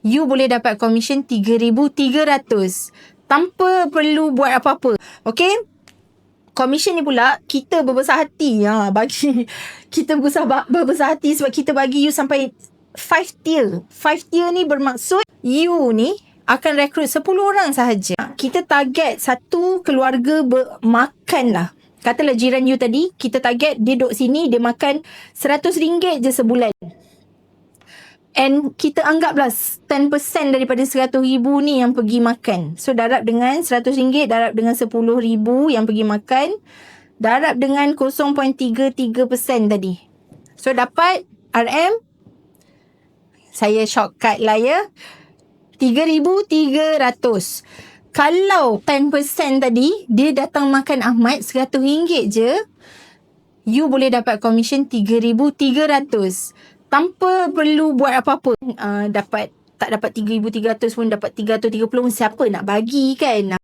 you boleh dapat komisen 3,300 tanpa perlu buat apa-apa. Okay? Komisen ni pula kita berbesar hati bagi kita berbesar hati sebab kita bagi you sampai 5 tier. 5 tier ni bermaksud you ni akan rekrut 10 orang sahaja. Kita target satu keluarga makan lah. Katalah jiran you tadi, kita target dia duduk sini, dia makan RM100 je sebulan. And kita anggaplah 10% daripada RM100,000 ni yang pergi makan. So darab dengan RM100, darab dengan RM10,000 yang pergi makan, darab dengan 0.33% tadi. So dapat RM, saya shortcut lah ya, 3,300. Kalau 10% tadi dia datang makan Ahmad RM100 je, you boleh dapat komisen 3,300 tanpa perlu buat apa-apa. Tak dapat 3,300 pun, dapat 330 pun, siapa nak bagi kan?